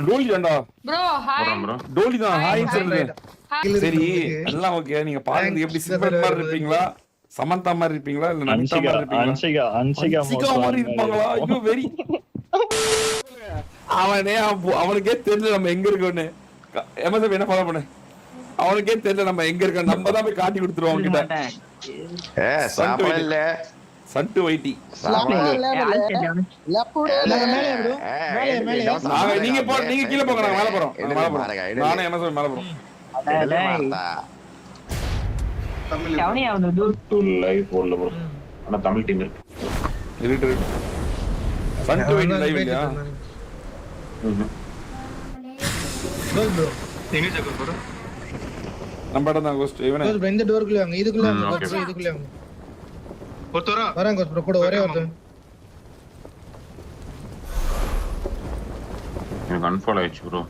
டோலி தான்டா bro hi Dolly தான் hi சொல்லுங்க. சரி எல்லாம் ஓகே. நீங்க பாக்குறது எப்படி சிம்பன் மாதிரி இருப்பீங்களா, சமந்தா மாதிரி இருப்பீங்களா, இல்ல நமிதா மாதிரி இருப்பீங்களா? அன்சிகா மாதிரி இருப்பாங்களா? ஐயோ வெரி. அவனுக்கே தெரியல நம்ம எங்க இருக்கோன்னு. எமசப் என்ன ஃபாலோ பண்ணு. அவனுக்கே தெரியல நம்ம எங்க இருக்கோம். நம்ம தான் போய் காட்டி கொடுத்துருவோம் அவங்க கிட்ட. சாப்பிடல இல்ல சட்டு வைட்டி நீங்க கீழே போங்க. நாங்க மேல போறோம். நானும் எமசப் மேல போறோம். தமிழ் டீம் இருக்கு. சட்டு வைட்டி லைவ் இல்லையா? நம்ம இடம் தான் கோஸ்ட். இவனே இந்த டோர்க்குள்ள வாங்க. இதுக்குள்ள வாங்க. இதுக்குள்ள வாங்க. ஒருத்தரா வராங்க கோஸ்ட் ப்ரோ. கூட ஒரே ஒருத்தன். எனக்கு அன்ஃபாலோ ஆயிடுச்சு ப்ரோ.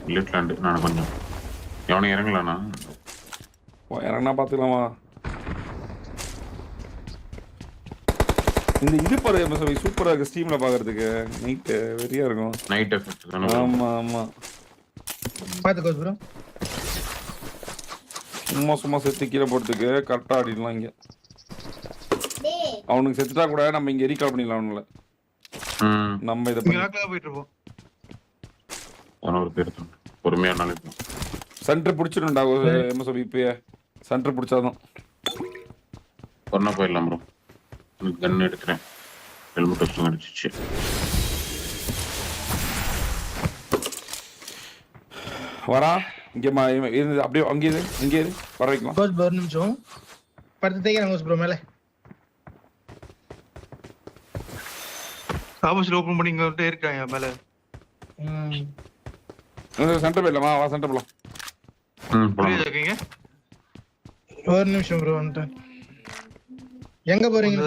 இல்லட்லாண்ட் நான் கொஞ்சம் எவனே இறங்கலனா இறங்கினா பாத்துக்கலாமா? இந்த இது பாரு சூப்பரா இருக்கு. ஸ்ட்ரீம்ல பாக்குறதுக்கு நைட் வெரியா இருக்கும். நைட் எஃபெக்ட் தான. ஆமா ஆமா பாத்து கோஸ்ட் ப்ரோ. சும்மா செத்து கீழே போறதுக்கு கரெக்டா ஆடிடலாம். இங்க அவனுக்கு செத்துட்டா கூட நம்ம இங்க ரீகால் பண்ணிடலாம். அவனுல நம்ம இதை போயிட்டு இருப்போம். ஒரு பேர் பொறுமையா நாளைக்கு சென்டர் பிடிச்சிடும்டா. என்ன சொல்லி இப்பயே சென்டர் பிடிச்சாதான் ஒன்னா போயிடலாம் ப்ரோ. கன் எடுக்கிறேன். ஹெல்மெட் வச்சு அடிச்சிச்சு. வரா இங்க இருந்து அப்படியே அங்கே இங்கே வர வைக்கலாம். கோஸ்ட் ஒரு நிமிஷம் படுத்து தேய்க்கிறேன் கோஸ்ட் ப்ரோ. மேலே ஆபீஸ்ல ஓபன் பண்ணி இங்க இருக்காங்க மேலே. சென்டர் போயிடலாமா? வா சென்டர் போலாம். இருக்கீங்க ஒரு நிமிஷம் ப்ரோ. வந்துட்டேன். எங்க போறீங்க?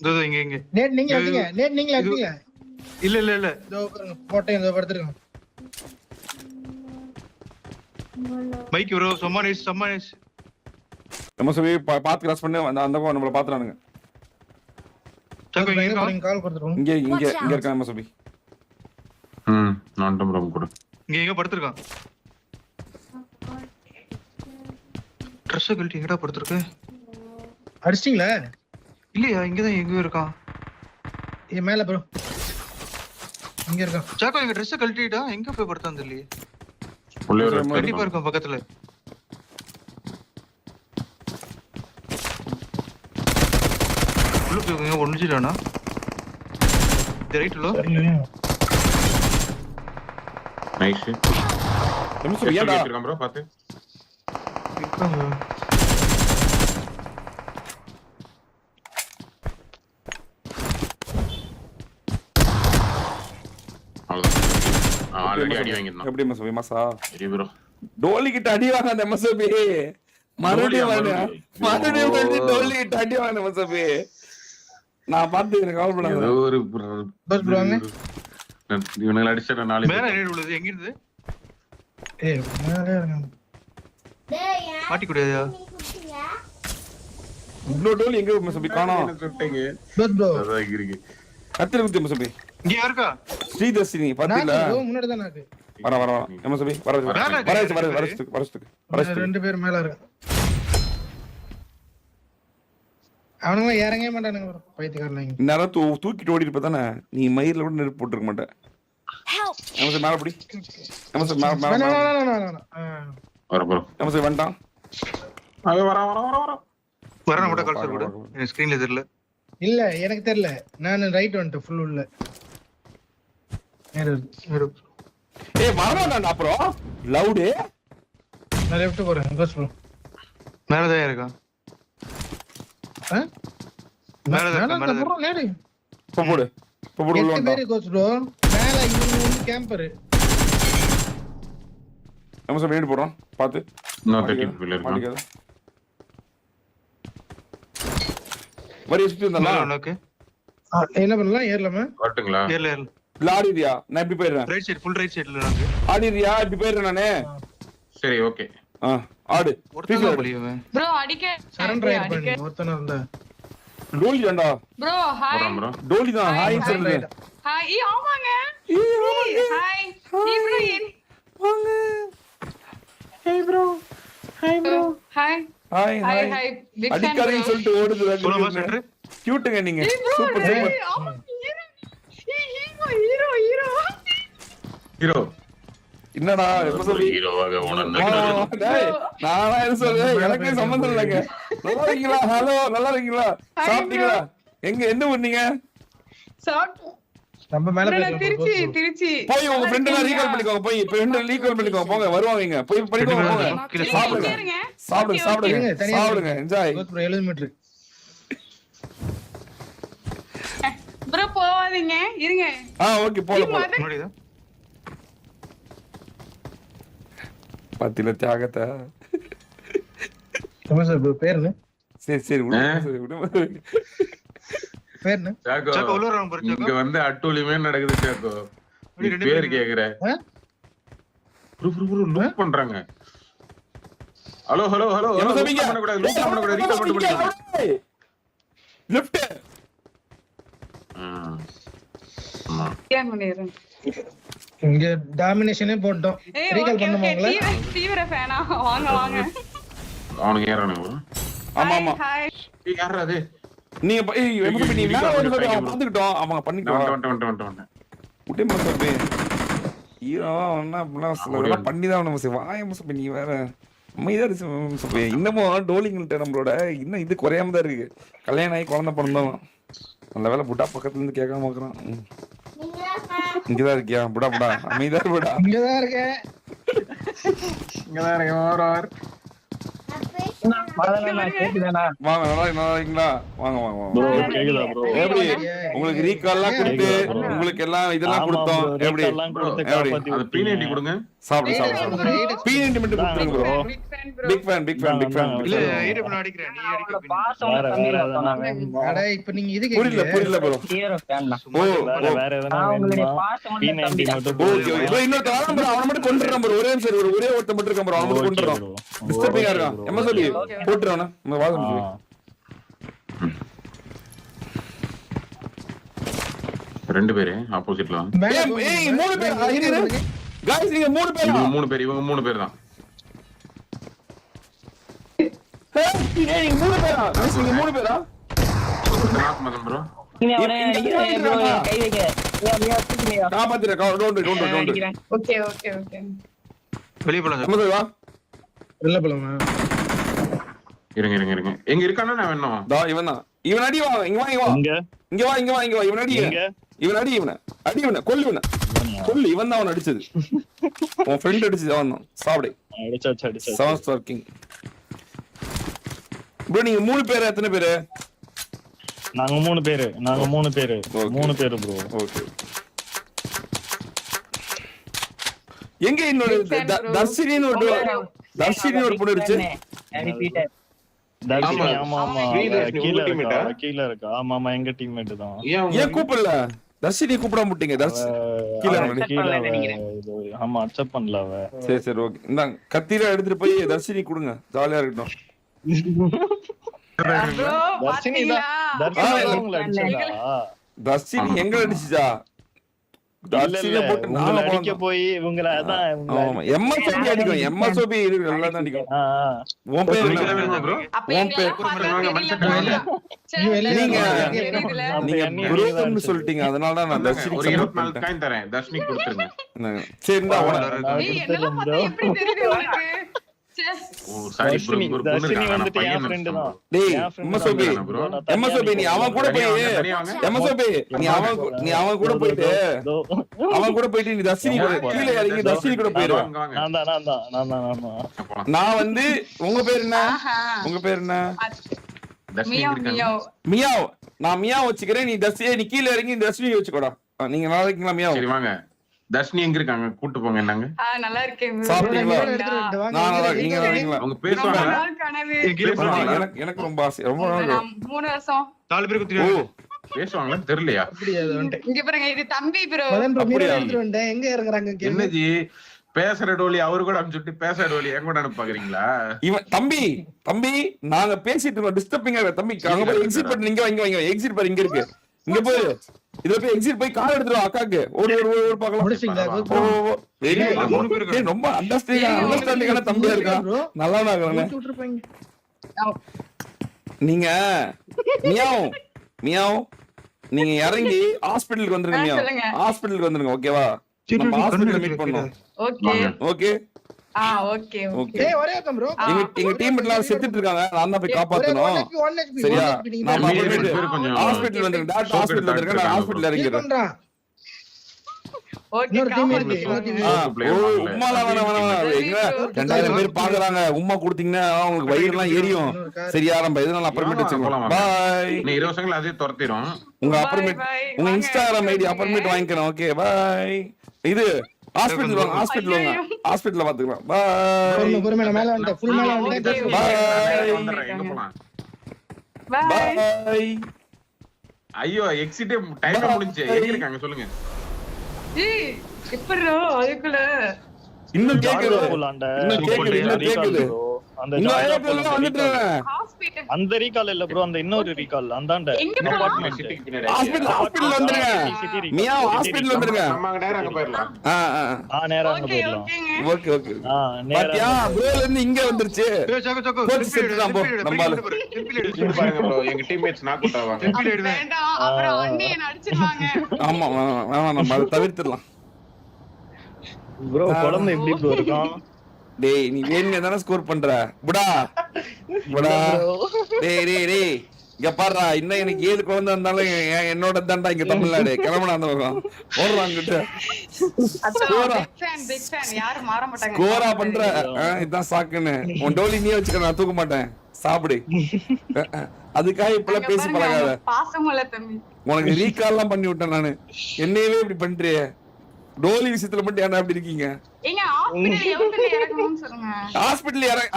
இதோ இங்க நேட் நீங்க அடிங்க. நேட் நீங்க அடிங்க. இல்ல இதோ போட்டேன். இதோ படுத்துறேன். Bike bro. சம்மானிஸ் நம்ம சொல்லி பாத்து கிராஸ் பண்ணி அந்த நம்மள பாத்துறானுங்க. சங்கோ இங்க கால் கொடுத்துறோம். இங்க இருக்கான் நம்ம சொல்லி. நான் டம் கூட இங்க படுத்துறான். ட்ரெஸ் கழட்டி எங்கடா படுத்துருக்கு? அடிச்சிட்டீங்களா? இல்லையா, இங்கதான் எங்க இருக்கான். மேல ப்ரோ. இங்க இருக்கான். சாக்கோ எங்க ட்ரெஸ் கழட்டிட்டா எங்க போய் படுத்தான்னு தெரியல. கண்டிப்பா இருக்கும் பக்கத்துல. உள்ள போய் ஒண்ணுச்சிட்டானா? ரைட்ல நைஸ். நம்ம சொல்லி ஏடா இருக்கான் ப்ரோ. பாத்து ஆல்ரெடி அடி வாங்கிட்டான். எப்படி மசபி மாசா? சரி ப்ரோ. டோலி கிட்ட அடி வாங்க அந்த மசபி. மறுபடியும் டோலி கிட்ட அடி வாங்க மசபி. நான் பார்த்து எனக்கு கால் பண்ணாங்க. ஒரு பஸ் ப்ரோ வாங்க. இவனுங்க அடிச்சற நாளை மேல ரேட் உள்ளது. எங்க இருந்து? மேல இருங்க. மாட்டி கூடாதா? இவ்ளோ டோலி எங்க மசபி காணோம். பஸ் ப்ரோ அத இருக்கு. கத்திர குத்தி மசபி. இங்க யாருக்கா? ஸ்ரீதர்ஷினி பாத்தீங்களா? முன்னாடி தான் நாக்கு. வர மசபி வர ரெண்டு பேர் மேல இருக்கு. அவனுங்க இறங்கவே மாட்டானுங்க ப்ரோ. பைத்தியக்காரங்க. நேரா தூக்கிட்டு ஓடி இருப்ப தானே நீ மயிர்ல கூட நெருப்பு போட்டுருக்க மாட்டே. நமசே மேல படி. நமசே மேல வர ப்ரோ. நமசே வந்துட்டான். அது வர வரணும் கூட கால் கூட. எனக்கு ஸ்கிரீன்ல தெரியல. இல்ல எனக்கு தெரியல. நான் ரைட் வந்துட்டேன் ஃபுல் உள்ள. ஏய் வரமாடா அப்புறம் லவுட். நான் லெஃப்ட் போறேன். Bus bro. மேல தான் இருக்கா? மேல தான் ப்ரோ. நேடு போடு உள்ள வா. பேரு கோச் ப்ரோ. மேல இவங்க கேம்பர். நம்ம சோ வீடு போறோம். பாத்து நான் டெக்கிங் பில்ல இருக்கேன். வரி சுத்தி வந்தா உனக்கு என்ன பண்ணலாம்? ஏறலாமா? வரட்டுங்களா? ஏறல லாடிரியா? நான் இப்படி போயிடுறேன். ரைட் சைடு ஃபுல் ரைட் சைடுல நாங்க. ஆடிரியா? இப்படி போயிடுறேன் நானே. சரி ஓகே. ஆடு ஒருத்தன போலியவே ப்ரோ. அடிக்க சரண்டர் ஆயிடு பண்ணி ஒருத்தன இருந்தா. டோலி தான்டா ப்ரோ. ஹாய் டோலி தான். ஹாய் சொல்லுங்க. ஹாய். ஆமாங்க. ஹாய். இப்ரோ hi hi hi hi big fan அடிக்காதீங்க சொல்லிட்டு ஓடுது சோலோ சென்டர் கியூட்டுங்க நீங்க சூப்பர் சூப்பர் ஹீரோ ஹீரோ என்னடா எப்ப சொல்லி ஹீரோவாக உணர்ந்து டேய் நானா என்ன சொல்றேன் எனக்கு சம்பந்தம் இல்லங்க நல்லா இருக்கீங்களா ஹலோ நல்லா இருக்கீங்களா சாப்பிட்டீங்களா எங்க என்ன பண்ணீங்க சாப்பிட்டு நம்ம மேல திருச்சி திருச்சி போய் உங்க ஃப்ரெண்ட் எல்லாம் ரீகால் பண்ணிக்கோங்க போய் ஃப்ரெண்ட் ரீகால் பண்ணிக்கோங்க போங்க வருவாங்க போய் பண்ணிக்கோங்க போங்க சாப்பிடுங்க சாப்பிடுங்க சாப்பிடுங்க சாப்பிடுங்க என்ஜாய் ப்ரோ 70 மீட்டர் ப்ரோ போவாதீங்க இருங்க ஓகே போலாம் முடியுதா பாத்தில தியாகத்தை சார் ப்ரோ பேர் என்ன சரி சரி விடுங்க பேர் என்ன சாக்கோ சாக்கோ உள்ள வராங்க பாரு இங்க வந்து அட்டூழியமே நடக்குது சாக்கோ நீ ரெண்டு பேர் பேரும் கேக்குற ஆ? ப்ரூ லூப் பண்றாங்க ஹலோ ஹலோ ஹலோ என்ன லூப் சொல்றீங்க பண்ண கூடாது லூப் பண்ண கூடாது ரீகால் பண்ண கூடாது லெஃப்ட் ஆமா ஏன் பண்ணிடுறேன் இங்க டாமினேஷனே போட்டோம் ஏய் ரீகால் ஓகே ஓகே பண்ணுவாங்களா தீவிர ஃபேனா வாங்க வாங்க அவனுக்கு ஏறானுங்க ஆமா ஆமா ஹாய் யாரா அது நீங்க எப்படி நீ மேல வந்து அவங்க பாத்துக்கிட்டோம் அவங்க பண்ணிட்டோம் வந்துட்டேன் உடே மசபே ஹீரோ என்ன அப்படிலாம் சொல்ல பண்ணிதான் நம்ம சரி வாய மசபே நீ வேற அமைதியா மசபே இன்னமும் டோலிங்கள்ட்ட நம்மளோட இன்னும் இது குறையாம தான் இருக்கு கல்யாணம் ஆகி குழந்தை பிறந்தோம் நல்ல வேலை புட்டா பக்கத்துல இருந்து கேட்காம இருக்கிறான் இங்கதான் இருக்கியா புடா புடா அமைதியா புடா இங்கதான் இருக்கேன் இங்கதான் இருக்கேன் வாங்க நல்லா இருக்கீங்களா வாங்க வாங்க வாங்க ப்ரோ கேக்குதா ப்ரோ எப்படி உங்களுக்கு ரீகால் எல்லாம் கொடுத்து உங்களுக்கு எல்லாம் இதெல்லாம் கொடுத்தோம் எப்படி எப்படி அது பீனேட்டி கொடுங்க சாப்பிடு சாப்பிடு பீனேட்டி மட்டும் கொடுத்துருங்க bro big fan bro big fan big fan இல்ல ஈடு பண்ண அடிக்கிறேன் நீ அடிக்க வேற வேற எதனா அட இப்போ நீங்க இது புரியல புரியல ப்ரோ ஓ வேற எதனா P90 மட்டும் ஓகே ஓகே ப்ரோ இன்னொரு காரணம் ப்ரோ அவன மட்டும் கொன்றுறேன் ப்ரோ ஒரே நிமிஷம் ஒரே ஒருத்த மட்டும் இருக்கான் ப்ரோ அவன மட்டும் கொன்றுறோம் டிஸ்டர்பிங்கா இருக்கான் என்ன சொல்லி போட்டுறோம் நம்ம வாதம் சொல்லி ரெண்டு பேரு ஆப்போசிட்ல ஏய் மூணு பேர் गाइस நீங்க மூணு பேர் இவங்க மூணு பேர் தான் ஏய் நீங்க மூணு பேரா गाइस நீங்க மூணு பேரா நாக் மதம் ப்ரோ காப்பாத்திர டோன்ட் ஓகே ஓகே ஓகே வெளிய போலாம் நம்ம வா வெள்ள போலாமா இருங்க எங்க இருக்கானே நான் வேணும் தா இவன் அடி வா இங்க வா இங்க வா இவன் அடி இவனை கொல்லு இவன் தான் அவன் அடிச்சது உன் ஃப்ரெண்ட் அடிச்சது அவன் தான் சாப்பிடு அடிச்சாச்சு செவன் ஸ்டார் கிங் ப்ரோ நீங்க மூணு பேர் எத்தனை பேரு நாங்க மூணு பேரு மூணு பேரு ப்ரோ ஓகே எங்க இன்னொரு தர்ஷினின்னு ஒரு பொண்ணு இருந்துச்சு தர்ஷினி ஆமா கீழ இருக்கா ஆமா எங்க டீம்மேட் தான் ஏன் கூப்பிடல தர்ஷினி கூப்பிட மாட்டீங்க ஆமா அக்செப்ட் பண்ணல அவ சரி ஓகே இந்தாங்க கத்தியில எடுத்துட்டு போய் தர்ஷினி கொடுங்க ஜாலியா இருக்கட்டும் ப்ரோ பாத்தீங்களா தர்ஷினி எங்க அடிச்சுச்சா தர்ஷினிய போட்டு நாங்க அடிக்க போய் இவங்கள அதான் எம்எஸ்ஓபி அடிக்கும் எம்எஸ்ஓபி நல்லா தான் அடிக்கும் உன் பேர் என்ன ப்ரோ அப்ப நீங்க ப்ரோன்னு சொல்லிட்டீங்க அதனால தான் நான் தர்ஷினி ஒரு 24 காயின் தரேன் தர்ஷினி கொடுத்துருங்க சரி இந்தா என்னெல்லாம் பார்த்தா எப்படி தெரியுது உங்களுக்கு ஓ சாரி ப்ரோ ஒரு பொண்ணு தர்ஷினி இருக்காங்க வந்துட்டு என் பையன் ஃப்ரெண்ட் தான் டேய் எம்எஸ்ஓபி நீ அவன் கூட போய் எம்எஸ்ஓபி நீ அவன் கூட போயிட்டு நீ தர்ஷினி கூட கீழே இறங்கி தர்ஷினி கூட போயிரு நான் வந்து உங்க பேர் என்ன தர்ஷினி இருக்காங்க மியாவ் நான் மியாவ் வச்சுக்கிறேன் நீ கீழே இறங்கி தர்ஷினி வச்சுக்கோடா நீங்க நல்லா இருக்கீங்களா மியாவ் சரி வாங்க தர்ஷினி எங்க இருக்காங்க கூட்டி போங்க என்னங்க நல்லா இருக்கேன் சாப்பிட்டீங்களா நான் நல்லா நீங்க நல்லா இருக்கீங்களா அவங்க பேசுவாங்க எனக்கு ரொம்ப ஆசை ரொம்ப நாள் 3 வருஷம் 4 பேர் ஓ குத்திட்டாங்க பேசுவாங்களா தெரியலையா இங்க பாருங்க இது தம்பி ப்ரோ எங்க இறங்குறாங்க என்னஜி பேசுற டோலி அவரு கூட அனுப்பிச்சுட்டு பேசுற டோலி எங்க கூட அனுப்ப பாக்குறீங்களா இவன் தம்பி நாங்க பேசிட்டு இருக்கோம் டிஸ்டர்பிங்கா தம்பி அங்க போய் எக்ஸிட் பண்ணி இங்க எக்ஸிட் பாரு இங்க இருக்கு இங்க போய் இதுல போய் எக்ஸிட் போய் கார் எடுத்துரு அக்காக்கு ஓடு பார்க்கலாம் ரொம்ப அண்டர்ஸ்டாண்டிங்கான தம்பியா இருக்கான் நல்லா நான் நீங்க மியாவ் மியாவ் நீங்க இறங்கி ஹாஸ்பிடலுக்கு வந்துருங்க மியாவ். சொல்லுங்க. ஹாஸ்பிடலுக்கு வந்துருங்க ஓகேவா? நம்ம ஹாஸ்பிடல்ல மீட் பண்ணோம். Okay okay okay okay. ஏய் ஒரே ஒருத்தன் ப்ரோ. எங்க டீம் எல்லாம் செத்துட்டு இருக்காங்க. நான் தான் போய் காப்பாத்தணும். சரியா? நான் ஹாஸ்பிடல் வந்துருங்க. டாக்டர் ஹாஸ்பிடல் வந்துருங்க. நான் ஹாஸ்பிடல்ல இறங்கிடுறேன். ஓகே இன்னொரு டீம் காப்பாத்தி. உம்மாலாம் வேணாம். எங்க 2000 பேர் பாக்குறாங்க. உம்மா கொடுத்தீங்கன்னா அவங்களுக்கு வயிறுலாம் எரியும். சரியா? நம்ம இதனால அப்புறமேட்டு வச்சுக்கலாம். பாய். நீ 20 செகண்ட்ல அதே துரத்திடும். உங்க Bye, அப்புறமேட் bye. உங்க வாங்க, இன்ஸ்டாகிராம் ஐடி அப்புறமேட் வாங்கிக்கிறேன். Okay bye. இது ஹாஸ்பிடல் வாங்க. ஹாஸ்பிடல் வாங்க. ஹாஸ்பிடல்ல பாத்துக்கலாம். பாய். பொறுமை நான் மேல வந்துட்டேன். ஃபுல் மேல வந்துட்டேன். Okay. பாய். வந்துடுறேன், எங்க போலாம்? Bye bye. ஐயோ எக்ஸிட் டைம் முடிஞ்சு. எங்க இருக்காங்க சொல்லுங்க. ஏய் எப்பறோ அதுக்குள்ள இன்னும் கேக்குது. போலாண்ட. இன்னும் கேக்குது. இன்னும் கேக்குது. அந்த இன்னும் ஜாலியா ஏகத்துல போலாம் வந்துட்டேன். ஹாஸ்பிடல் அந்த ரீகால் இல்ல ப்ரோ, அந்த இன்னொரு ரீகால் அந்தாண்ட எங்க bro? அபார்ட்மெண்ட். சிட்டிக்கு பின்னாடி. ஹாஸ்பிடல் வந்துருங்க. மியா ஹாஸ்பிடல் வந்துருங்க. நம்ம அங்க நேரா அங்க போயிடலாம். நேரா அங்க ஓகே போயிடலாம். ஓகேங்க ஓகே ஓகே. நேரா பாத்தியா ப்ரோல இருந்து இங்க வந்துருச்சு. போச்சு, செத்துட்டான் போ. நம்மால. இங்க பாருங்க bro, எங்க டீம்மேட்ஸ் நாக் அவுட் ஆவாங்க. வேண்டாம் அப்புறம் அண்ணி என்ன அடிச்சிடுவாங்க ஆமா வேணாம் நம்ம அதை தவிர்த்துடலாம். ப்ரோ குழந்தை எப்படி ப்ரோ இருக்கும்? டேய் நீ வேணுங்க தானே ஸ்கோர் பண்ற புடா புடா. டேய் டேய் டேய் இங்க பாருடா, இன்னும் எனக்கு 7 குழந்தை இருந்தாலும் என்னோட தான்டா இங்க தமிழ்நாடு. கிளம்புனா அந்த பக்கம் ஓடுறாங்கிட்ட பிக் ஃபேன் யாரும் மாற மாட்டாங்க. ஸ்கோரா பண்ற. இதான் சாக்குன்னு உன் டோலி நீயே வச்சுக்க, நான் தூக்க மாட்டேன். சாப்பிடு. அதுக்காக இப்பெல்லாம் பேசி பழகாத. பாசமுள்ள தம்பி உனக்கு ரீகால் எல்லாம் பண்ணி விட்டேன் நானு. என்னையவே இப்படி பண்றியே. டோலி விஷயத்துல மட்டும் ஏன்னா அப்படி இருக்கீங்க? ஏங்க ஹாஸ்பிடல் எவ்வளவு இறங்கணும்னு சொல்லுங்க.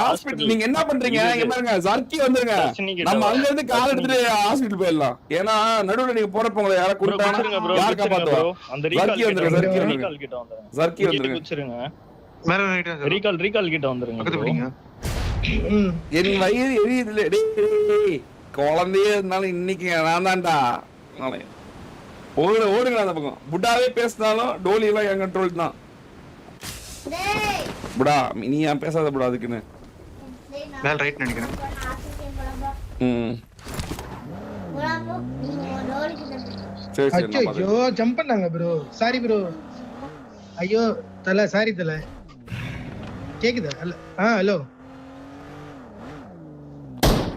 ஹாஸ்பிடல் நீங்க என்ன பண்றீங்க? இங்க பாருங்க ஜர்க்கி வந்துருங்க. நம்ம அங்க இருந்து கால் எடுத்துட்டு ஹாஸ்பிடல் போயிடலாம். ஏன்னா நடுவுல நீங்க போறப்ப உங்களை யாரா கூப்பிட்டாங்க யார் காப்பாத்துவா? அந்த ஜர்க்கி வந்துருங்க. ரீகால் கிட்ட வந்துருங்க. ஜர்க்கி வந்துருங்க. குச்சிருங்க. மேல ரைட்டா ரீகால் கிட்ட வந்துருங்க. பக்கத்துல பிடிங்க. என் வயிறு எரியுதுல. டேய் குழந்தையே இருந்தாலும் இன்னைக்கு நான் தான்டா. ஓடுங்க அந்த பக்கம். புட்டாவே பேசினாலும் டோலி எல்லாம் என் கண்ட்ரோல் தான். புடா நீ ஏன் பேசாத புடா அதுக்குன்னு. மேல ரைட் நினைக்கிறேன். சரி சரி நான் ஐயோ ஜம்ப் பண்ணாங்க ப்ரோ. Sorry bro. ஐயோ தல சாரி தல. கேக்குதா? Hello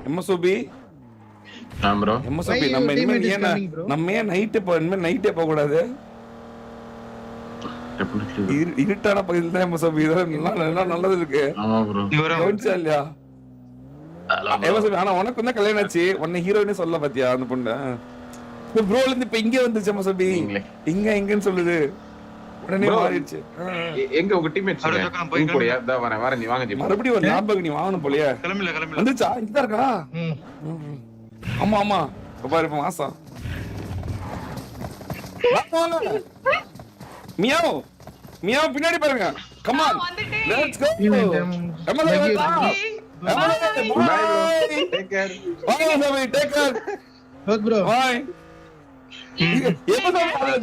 MSOP bro. எம்எஸ்ஓபி நம்ம இனிமேல் ஏன் நம்ம ஏன் நைட் இனிமேல் நைட்டே போக கூடாது? இருட்டான பகுதியில் தான் எம்எஸ்ஓபி இதெல்லாம் நல்லது இருக்கு. ஆமா bro. கவனிச்சா இல்லையா எம்எஸ்ஓபி? ஆனா உனக்கு தான் கல்யாணம் ஆச்சு, உன்னை ஹீரோயினே சொல்ல பாத்தியா அந்த பொண்ணு? ப்ரோல இருந்து இப்ப இங்க வந்துச்சு எம்எஸ்ஓபி. எங்கன்னு சொல்லுது. உடனே மாறிடுச்சு. எங்க உங்க டீம்மேட்ஸ் போறியா? தா வரேன் நீ வாங்க ஜி. மறுபடியும் ஒரு ஞாபகம் நீ வாங்கணும் போலயே. கிளம்பல வந்துச்சா? இங்கதான் இருக்கா? ஆமா ஆமா பாரு இப்ப மாசம். மியாவ் மியாவ் பின்னாடி பாருங்க. Come on let's go. Take care. Take care bro. Bye.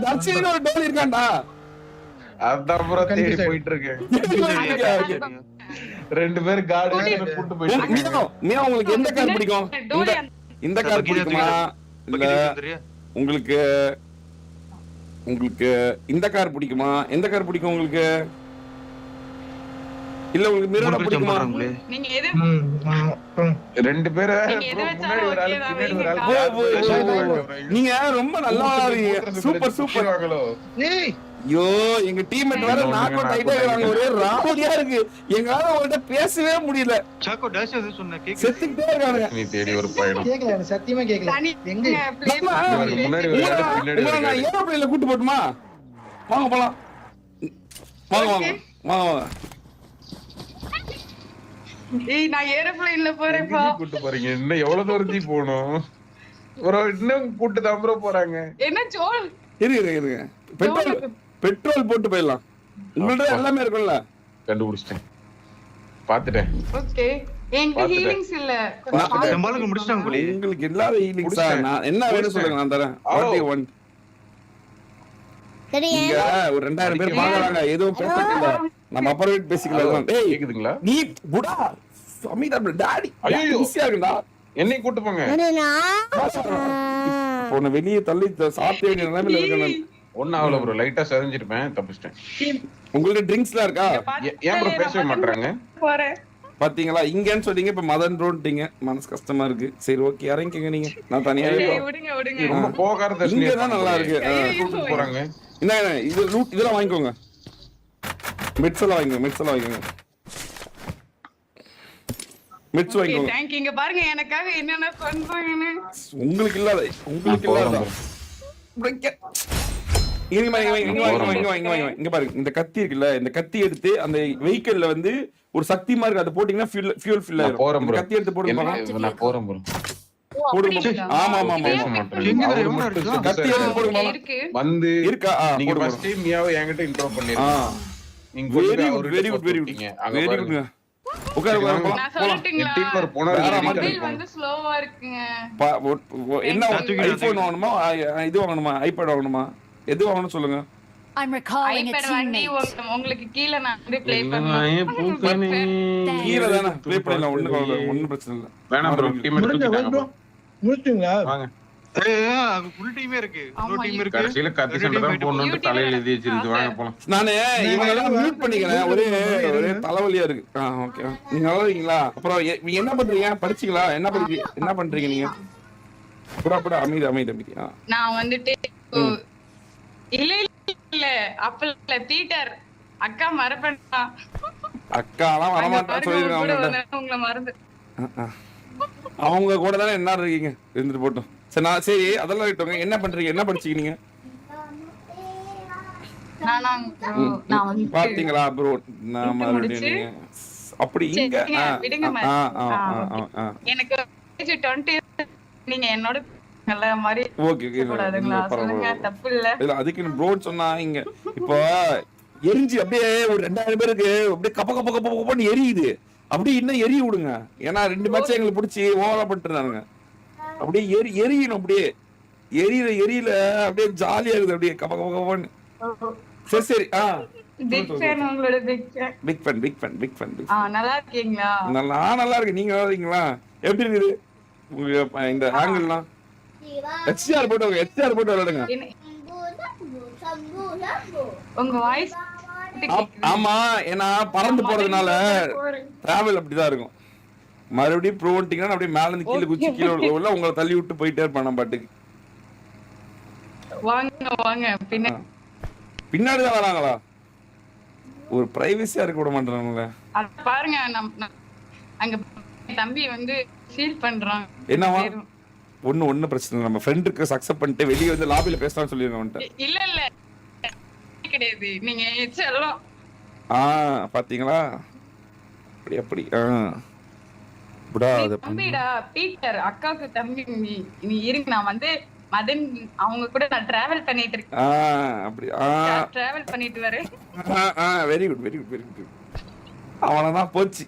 Dharshini ஒரு டோல் இருக்கான்டா. அதான் bro தேடி போயிட்டு இருக்கேன். ரெண்டு பேர் கார்டு கூட்டி போயிட்டு இருக்காங்க. மியாவ் உங்களுக்கு எந்த கார் பிடிக்கும்? இந்த கார் பிடிக்குமா இல்ல உங்களுக்கு இந்த கார் பிடிக்குமா? எந்த கார் பிடிக்கும் உங்களுக்கு? இல்ல உங்களுக்கு மிரர் பிடிக்குமா? நீங்க எது ரெண்டு பேர் முன்னாடி ஒரு ஆளு பின்னாடி ஒரு ஆளு. நீங்க ரொம்ப நல்லா சூப்பர் சூப்பர். ஏய் ஐயோ எங்க டீம்மேட் வேற நாக் அவுட் ஆயிட்டே இருக்காங்க. ஒரே ராவடியா இருக்கு. எங்களால அவங்கள்ட்ட பேசவே முடியல. சாக்கோ டாஷ் அது சொன்ன கேக்குது. செத்துக்கிட்டே இருக்காங்க. நீ தேடி ஒரு பயணம். கேக்கல எனக்கு சத்தியமா கேக்கல. எங்க முன்னாடி ஒரு ஆளு பின்னாடி ஒரு நான் ஆளு. ஏரோப்ளேன்ல கூட்டி போட்டுமா? வாங்க போலாம். வாங்க. ஏய் நான் ஏரோப்ளேன்ல போறேன்ப்பா. கூட்டி போறீங்க. இன்னும் எவ்வளவு தூரத்தி போணும்? bro இன்னும் கூட்டி தான் bro போறாங்க. என்ன ஜோல் இருங்க. பெட்ரோல் போட்டு போயிடலாம். உங்கள்ட்ட எல்லாமே இருக்கும்ல. கண்டுபிடிச்சிட்டேன். பாத்துட்டேன். ஓகே எங்க ஹீலிங்ஸ் இல்ல. நம்மளுக்கு முடிச்சிட்டாங்க போல. உங்களுக்கு எல்லார ஹீலிங்ஸா? நான் என்ன வேணும் சொல்லுங்க நான் தரேன். What you want? இங்க ஒரு 2000 பேர் பாக்குறாங்க. ஏதோ பெர்ஃபெக்ட் இல்ல. நம்ம அப்புறம் பேசிக்கலாம். டேய் கேக்குதுங்களா? நீ புடா அமிதா டாடி ஐயோ. ஈஸியா இருக்குடா. என்னை கூட்டு போங்க. இப்போ நான் வெளியே தள்ளி சாப்பிட வேண்டிய நிலைமையில இருக்கேன் நான். ஒன்னும் ஆகல ப்ரோ, லைட்டா சரிஞ்சிருப்பேன், தப்பிச்சிட்டேன். உங்களுக்கு ட்ரிங்க்ஸ்லாம் இருக்கா? ஏன் ப்ரோ பேசவே மாட்டாங்க? போறேன். பாத்தீங்களா, இங்கன்னு சொன்னீங்க, இப்ப மதன் ரோன்ட்டீங்க. மனசு கஷ்டமா இருக்கு. சரி ஓகே, இறங்கிக்கங்க நீங்க. நான் தனியாவே ஏய், விடுங்க விடுங்க. ரொம்ப போகாத தர்ஷினி. இங்க தான் நல்லா இருக்கு. கூட்டு போறாங்க. என்ன இது லூட் இதெல்லாம் வாங்கிக்கோங்க. மிட்ஸ் எல்லாம் வாங்கிக்கோங்க, மிட்ஸ் எல்லாம் வாங்கிக்கோங்க. மிட்ஸ் வாங்கிக்கோங்க. தேங்க் இங்க பாருங்க எனக்காக என்னென்ன பண்றாங்கன்னு. உங்களுக்கு இல்லாத இங்க பாருங்க, இந்த கத்தி இருக்குல்ல, இந்த கத்தி எடுத்து அந்த வெஹிக்கிள்ல வந்து ஒரு சக்திமா இருக்கு, அதை போட்டீங்கன்னா ஃபியூல் ஃபில் ஆயிரும். போறேன் ப்ரோ. கத்தி எடுத்து போடுங்க பாக்கலாம். நான் போறேன் ப்ரோ. போடுங்க. ஆமா ஆமா ஆமா எங்க வேற எவ்வளவு இருக்கு? கத்தி எடுத்து போடுங்க பாக்கலாம். இருக்கு. வந்து இருக்கா? நீங்க ஃபர்ஸ்ட் டைம் மியாவை என்கிட்ட இன்ட்ரோ பண்ணிருக்கீங்க. நீங்க very good very good very good very good. உட்காரு உட்காரு நான் சொல்லட்டுங்களா? டீமர் போனா மொபைல் வந்து ஸ்லோவா இருக்குங்க. என்ன ஐபோன் வாங்கணுமா, இது வாங்கணுமா, ஐபேட் வாங்கணுமா, எது வாங்கணும் சொல்லுங்க. I'm recalling a ஐபேட் வாங்கி teammate. உங்களுக்கு கீழ நான் வந்து ப்ளே பண்ணுவேன். கீழ தானே ப்ளே பண்ணலாம், ஒண்ணும் பிரச்சனை இல்ல. வேணாம் ப்ரோ, டீமர் தூக்கிட்டாங்க ப்ரோ. முடிச்சிட்டீங்களா? வாங்க. அங்க ஃபுல் டீமே இருக்கு. இன்னொரு ஆமா, டீம் இருக்கு. கடைசில கத்தி சண்டை தான் போடணும்னு தலையில எழுதி வச்சிருக்கு. வாங்க போலாம். நானு இவங்க எல்லாம் மியூட் பண்ணிக்கிறேன். ஒரே தலைவலியா இருக்கு. ஓகே, நீங்க நல்லா இருக்கீங்களா? அப்புறம் நீங்க என்ன பண்றீங்க? படிச்சீங்களா? என்ன பண்றீங்க நீங்க? புறா அமைதி அமைதி அமைதி. நான் வந்துட்டு இல்ல இல்ல அப்பல பீட்டர் அக்கா மறப்பேன்டா. அக்காலாம் வரமாட்டான்னு சொல்லிருக்காங்க. உங்களை மறந்து அவங்க கூட தானே என்ன இருக்கீங்க, இருந்துட்டு போட்டோம். சரி அதெல்லாம் விட்டோங்க. என்ன பண்றீங்க, என்ன படிச்சீங்க நீங்க? நான் வந்து பாத்தீங்களா ப்ரோ, நான் மறுபடியும் அப்படி இங்க எனக்கு 20 நீங்க என்னோட நல்ல மாதிரி ஓகே கூடாதுங்களா? சொல்லுங்க, தப்பு இல்ல. இல்ல அதுக்கு ப்ரோன்னு சொன்னா இங்க இப்போ எரிஞ்சு அப்படியே ஒரு 2000 பேருக்கு அப்படியே கப்ப கப்ப கப்ப கப்பன்னு எரியுது. அப்படியே இன்னும் எரிய விடுங்க. ஏன்னா 2 மேட்ச் எங்களுக்கு பிடிச்சி ஓவரா பண்ணிட்டுருந்தானுங்க. அப்படியே எரியணும். அப்படியே எரியல அப்படியே ஜாலியா இருக்குது. அப்படியே கப்ப கப்ப கப்பன்னு. சரி சரி. பிக் ஃபேன், உங்களோட பிக் ஃபேன். நல்லா இருக்கீங்களா? நல்லா இருக்கு. நீங்க நல்லா இருக்கீங்களா? எப்படி இருக்குது உங்க இந்த ஆங்கிள்லாம்? HDR போட்டு விளையாடுங்க. உங்க வாய்ஸ் ஆமா, ஏன்னா பறந்து போறதுனால டிராவல் அப்படிதான் இருக்கும். மறுபடியும் ப்ரோன்ட்டிங்கன்னா அப்படியே மேல இருந்து கீழே குச்சி கீழே உள்ள உங்களை தள்ளி விட்டு போயிட்டே இருப்பான் பாட்டுக்கு. வாங்க பின்னாடி தான் வராங்களா? ஒரு பிரைவசியா இருக்க விட மாட்டாங்களே. பாருங்க, அங்க தம்பி வந்து ஃபீல் பண்றான். என்னவா? ஒண்ணு பிரச்சனை இல்லை. நம்ம ஃப்ரெண்டுக்கு அக்செப்ட் பண்ணிட்டு வெளியே வந்து லாபில பேசலாம்னு சொல்லிருக்கேன். இல்ல கிடையாது, நீங்க எச்சலாம். பாத்தீங்களா? அப்படி தம்பிடா பீட்டர், அக்காவுக்கு தம்பி. நீ இருங்க, நான் வந்து மதன் அவங்க கூட நான் டிராவல் பண்ணிட்டு இருக்கேன். அப்படி டிராவல் பண்ணிட்டு வரேன். Very good. அவனதான் போச்சு.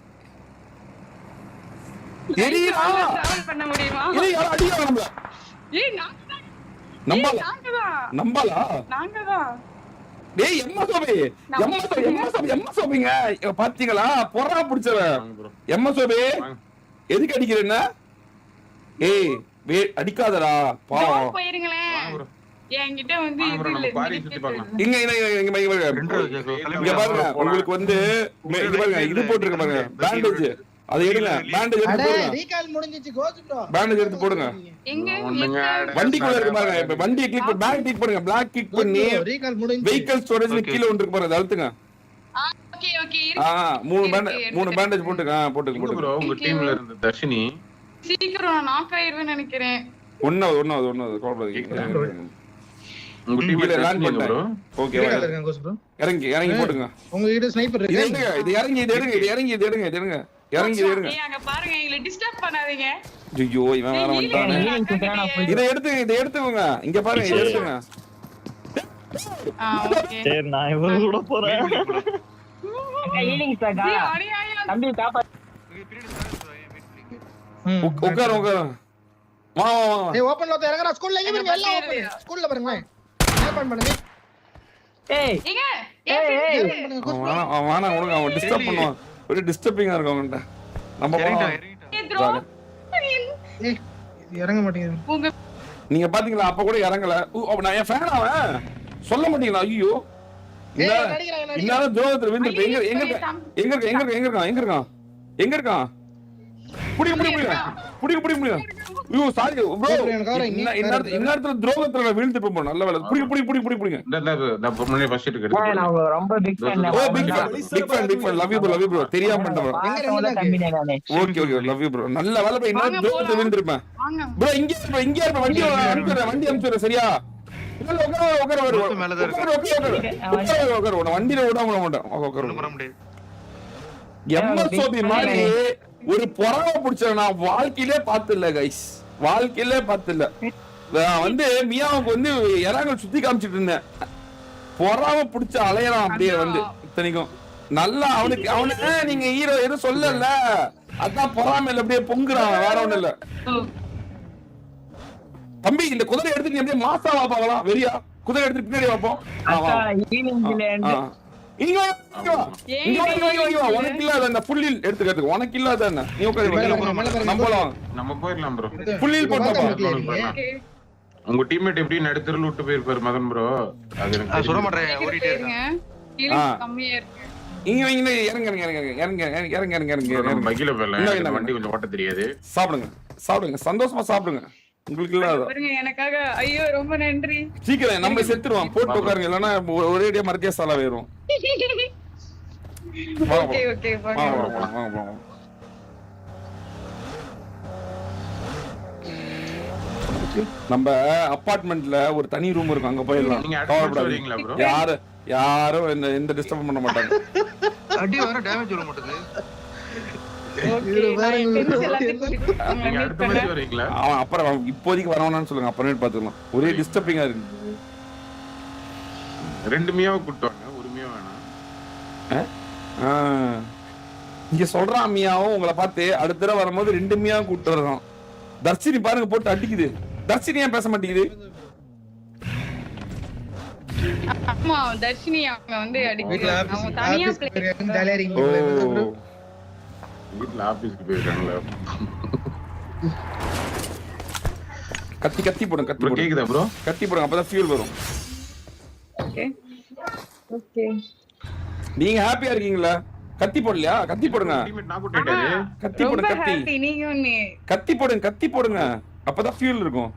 டிராவல் பண்ண முடியுமா? நாங்கதான் டேய் எம்மசோபிங்க பாத்தீங்களா? பொறா புடிச்சவன் எம்மசோபி. எதுக்கு அடிக்கிறேன்னா? ஏய் அடிக்காதடா பாவம். போயிருங்களேன். என்கிட்ட வந்து இங்க பாருங்க, உங்களுக்கு வந்து இங்க பாருங்க, இது போட்டுருக்க பாருங்க, பேண்டேஜ். அதை எடுங்க, பேண்டேஜ் எடுத்து போடுங்க. ரீகால் முடிஞ்சிச்சு, கோஸ் ப்ரோ. பேண்டேஜ் எடுத்து போடுங்க. வண்டிக்குள்ள இருக்கு பாருங்க. இப்ப வண்டியை கிளிக் பண்ணி பேக் கிளிக் பண்ணுங்க. பிளாக் கிளிக் பண்ணி ரீகால் முடிஞ்சிச்சு. வெஹிக்கிள் ஸ்டோரேஜ்ல கீழ ஒன்று இருக்கு பாருங்க, அதை அழுத்துங்க. மூணு பேண்டேஜ் போட்டுங்க. ப்ரோ உங்க டீம்ல இருந்த தர்ஷினி சீக்கிரம் நான் நாக் ஆயிருவேன்னு நினைக்கிறேன். ஒண்ணாவது கோபப்படாதீங்க. உங்க டீம்ல லேண்ட் பண்ணு ப்ரோ. ஓகே, ரீகால் இருக்காங்க கோஸ் ப்ரோ. இறங்கி போடுங்க. உங்க கிட்ட ஸ்னைப்பர் இருக்கு. இது இறங்கி எடுங்க. அங்க பாருங்க, எங்களை டிஸ்டர்ப் பண்ணாதீங்க. ஐயோ இவன் வேற வந்துட்டானே. இதை எடுத்துங்க. இங்க பாருங்க, இதை எடுத்துங்க. ஓகே. சரி, நான் இவரு கூட போறேன். தம்பி காப்பா. உட்காரு. வா. ஏய் ஓபன்ல வந்து இறங்கடா. ஸ்கூல்ல இங்க எல்லாம் ஓபன். ஸ்கூல்ல பாருங்க. ஓபன் பண்ணுங்க. ஏய் வானா உனக்கு அவன் டிஸ்டர்ப் பண்ணுவான். ஒரு டிஸ்டர்பிங்கா இருக்கும் அவன்கிட்ட. நம்ம போலாம். ஏய் இறங்க மாட்டேங்குது. உங்க நீங்க பாத்தீங்களா அப்ப கூட இறங்கல. நான் என் ஃபேன் அவன் சொல்ல மாட்டீங்களா? ஐயோ இன்னால துரோகத்துல விழுந்து எங்க இருக்கான்? புடி ஐயோ சாரி ப்ரோ, இந்நேரத்துல துரோகத்துல விழுந்து போறோம். நல்ல வேலை. புடிங்க. முன்னாடி ஃபர்ஸ்ட் இருக்கு. நான் ரொம்ப பிக் ஃபேன். ஓ big fan. Love you bro. தெரியாம பண்ணிட்டேன். Okay love you bro. நல்ல வேலை. போய் இன்னும் துரோகத்துல விழுந்திருப்பேன் ப்ரோ. இங்க இருப்பேன். வண்டி அனுப்பிச்சுறேன். சரியா? உட்கார வண்டியில விடாம மாட்டேன். எம்எஸ்ஓபி மாதிரி ஒரு பொறாம பிடிச்ச நான் வாழ்க்கையிலே பார்த்ததில்ல கைஸ். வந்து மியாவுக்கு வந்து இறங்க சுத்தி காமிச்சிட்டு இருந்தேன். பொறாம பிடிச்ச அலையறான் அப்படியே வந்து இத்தனைக்கும். நல்லா அவனுக்கு நீங்க ஹீரோ எதுவும் சொல்லல. அதான் பொறாமையில அப்படியே பொங்குறான். வேற ஒண்ணும் இல்ல. தம்பி இந்த குதிரை எடுத்து நீ அப்படியே மாசா பாக்கலாம். வெறியா குதிரை எடுத்து பின்னாடி வைப்போம். உனக்கு இல்லாத அந்த புள்ளில் எடுத்துக்கிறதுக்கு உனக்கு இல்லாத என்ன நீ நம்ம போயிடலாம் ப்ரோ. புள்ளில் போட்டா உங்க டீம்மேட் எப்படி நடுத்தருல விட்டு போயிருப்பாரு மதன் ப்ரோ. அது எனக்கு சொல்ல மாட்டேன். ஓடிட்டே இருக்கேன். கம்மியா இருக்கு. இறங்க பைக்ல போயிடலாம். வண்டி கொஞ்சம் ஓட்ட தெரியாது. சாப்பிடுங்க சந்தோஷமா சாப்பிடுங்க. உங்களுக்கு இல்லாத எனக்காக ஐயோ ரொம்ப நன்றி. சீக்கிரம் நம்ம செத்துருவான். போட்டு உட்காருங்க. இல்லன்னா ஒரேடியா மரத்தியா சாலா வேறும். நம்ம அபார்ட்மெண்ட்ல ஒரு தனி ரூம் இருக்கும். அங்க போயிடலாம். யாரும் எந்த டிஸ்டர்ப் பண்ண மாட்டாங்க. அடி வர டேமேஜ் வர மாட்டேங்குது. அப்புறம் இப்போதைக்கு வரணும்னு சொல்லுங்க. அப்புறம் பாத்துக்கலாம். ஒரே டிஸ்டர்பிங்கா இருக்கு. 2 மியாவை கூட்டுவாங்க. ஒரு மியா வேணாம். இங்க சொல்றான் மியாவும் உங்களை பார்த்து அடுத்த தடவை வரும்போது 2 மியாவும் கூட்டு வர்றோம். தர்ஷினி பாருங்க போட்டு அடிக்குது. தர்ஷினி ஏன் பேச மாட்டேங்குது? ஆமா தர்ஷினி அவங்க வந்து அடிக்குது. அவங்க தனியா வீட்ல ஆபீஸ்க்கு போயிருக்காங்களா? கத்தி போடுங்க. கேக்குதா ப்ரோ? கத்தி போடுங்க. அப்பதான் ஃபியூல் வரும். ஓகே நீங்க ஹாப்பியா இருக்கீங்களா? கத்தி போடலையா? கத்தி போடுங்க. கத்தி போடுங்க. கத்தி போடுங்க. அப்பதான் ஃபியூல் இருக்கும்.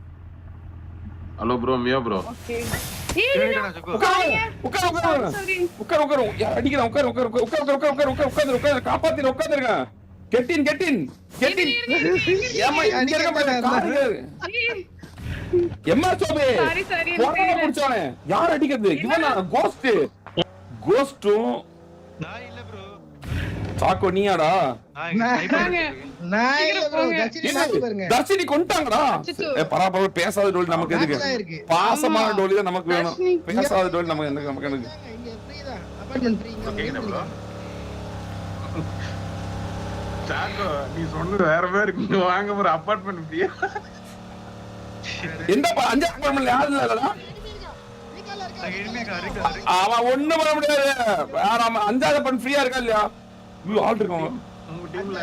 ஹலோ ப்ரோ மியா ப்ரோ. உட்காரு. காப்பாத்திருங்க. கெட்டின். ஏமா இங்க இருக்க மாட்டேன். எம்எஸ்ஓபி போறத புடிச்சானே. யார் அடிக்கிறது? இவனா கோஸ்டும் நான் இல்ல ப்ரோ. சாக்கோ நீயாடா? தர்ஷினி கொண்டாங்கடா. பராபர பேசாத டோல் நமக்கு எதுக்கு? பாசமான டோலி தான் நமக்கு வேணும். பேசாத டோல் நமக்கு எனக்கு சாக்கோ நீ சொன்னது வேற மாதிரி இருக்கு. வாங்க ஒரு அபார்ட்மெண்ட் ஃப்ரீயா? எந்த 5 அபார்ட்மெண்ட்ல யாரும் இல்லடா. அவன் ஒண்ணும் பண்ண முடியாது. வேற 5 அபார்ட்மெண்ட் ஃப்ரீயா இருக்கா இல்லையா? ஐயோ ஆள் இருக்காங்க உங்க டீம்ல.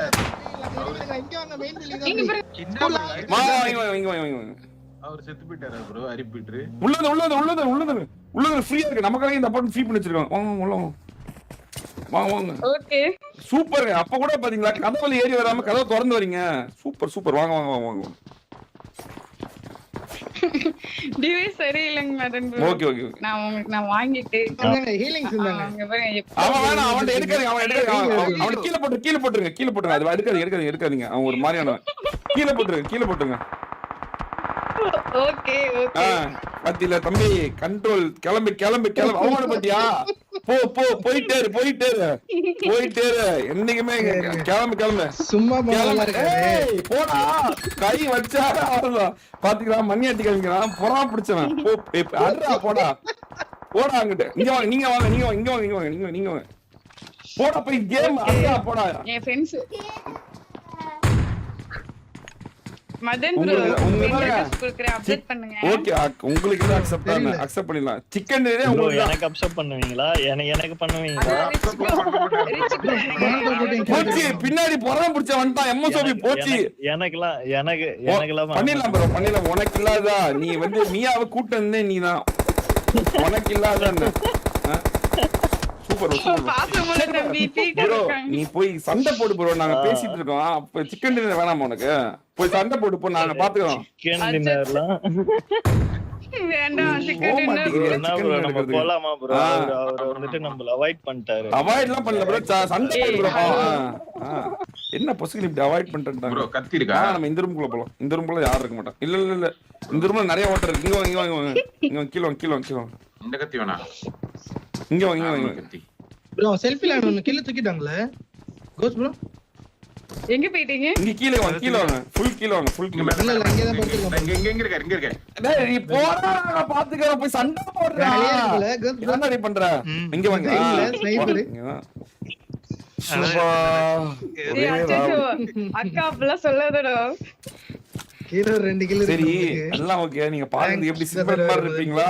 அவர் செத்து போயிட்டாரா ப்ரோ? அரிப்பிட்டு உள்ளது ஃப்ரீயா இருக்கு. நமக்காக இந்த அபார்ட்மெண்ட் ஃப்ரீ பண்ணி வச்சிருக்காங்க. வாங்க. Okay super. அப்ப கூட பாத்தீங்களா கதவுல ஏறி வராம கதவை திறந்து வரீங்க. சூப்பர். வாங்க. டிவைஸ் சரியில்லைங்க மதன் ப்ரோ. ஓகே நான் வாங்கிட்டு ஹீலிங்ஸ் இருந்தாங்க. அவன் வேணாம். அவன் எடுக்காதீங்க. அவன் கீழ போட்டுருங்க. அது எடுக்காதீங்க. அவன் ஒரு மாதிரியான கீழ போட்டுருங்க. ஓகே பத்தில தம்பி கண்ட்ரோல். கிளம்பு. அவன பத்தியா? போயிட்டே இரு. என்னைக்குமே கிளம்பு. சும்மா போடா. கை வச்சா அவ்வளவுதான். பாத்தீங்களா மணி அட்டி கிளம்பிக்கிறான். பொறாம பிடிச்சவன். போடா அங்கிட்டு. நீங்க வாங்க. போடா போய் கேம் போடா. என் ஃப்ரெண்ட்ஸ் மதன் ப்ரோ அப்டேட் பண்ணுங்க. ஓகே உங்களுக்கு என்ன அக்செப்ட் பண்ணிடலாம். சிக்கன் உங்களுக்கு எனக்கு அக்செப்ட் பண்ணுவீங்களா? எனக்கு பண்ணுவீங்களா? போச்சு பின்னாடி புறம் பிடிச்ச வந்துட்டான் எம்எஸ்ஓபி போச்சு. எனக்கெல்லாம் பண்ணிடலாம் ப்ரோ பண்ணிடலாம். உனக்கு இல்லாதா நீ வந்து மியாவை கூட்டு வந்தே நீதான். உனக்கு இல்லாத சூப்பர் ப்ரோ. நீ போய் சண்டை போடு ப்ரோ. நாங்க பேசிட்டு இருக்கோம். சிக்கன் டின்னர் வேணாமா உனக்கு? போய் சண்டை போட்டு போ, நாங்க பாத்துக்கிறோம். சிக்கன் டின்னர்லாம் வேண்டாம். நம்ம போலாமா ப்ரோ? அவர் வந்துட்டு நம்மள அவாய்ட் பண்ணிட்டாரு. அவாய்ட்லாம் பண்ணல ப்ரோ, சண்டை போடு ப்ரோ. என்ன பொசுக்கு இப்படி அவாய்ட் பண்ணிட்டாங்க ப்ரோ? கத்தி இருக்கா? நம்ம இந்த ரூம்குள்ள போலாம். இந்த ரூம்குள்ள யாரும் இருக்க மாட்டாங்க. இல்ல இல்ல இல்ல, இந்த ரூம்ல நிறைய ஓட்டர் இருக்கு. இங்க வாங்க இங்க வாங்க இங்க வாங்க, கீழ வாங்க கீழ வாங்க கீழ வாங்க. இந்த கத்தி வேணா, இங்க வாங்க இங்க வாங்க. கத்தி ப்ரோ செல்ஃபில ஒன்னு கில்ல தூக்கிட்டாங்களே கோஸ் ப்ரோ. எங்க போயிட்டீங்க? இங்க கீழ வாங்க கீழ வாங்க, ஃபுல் கீழ வாங்க ஃபுல் கீழ. இல்ல இல்ல இங்க தான் படுத்துறோம். இங்க இருக்காரு இங்க இருக்காரு. டேய் நீ போடா, நான் பாத்துக்கறேன். போய் சண்டை போடுறா. ஜாலியா இருக்குல கோஸ் ப்ரோ. என்ன நீ பண்ற? இங்க வாங்க. இல்ல ஸ்னைப்பர். சூப்பா. ஏய் அச்சச்சோ, அக்கா அப்பலாம் சொல்லாதடா. கீழ 2 கில் சரி எல்லாம் ஓகே. நீங்க பாருங்க எப்படி சிம்பல் மாதிரி இருப்பீங்களா,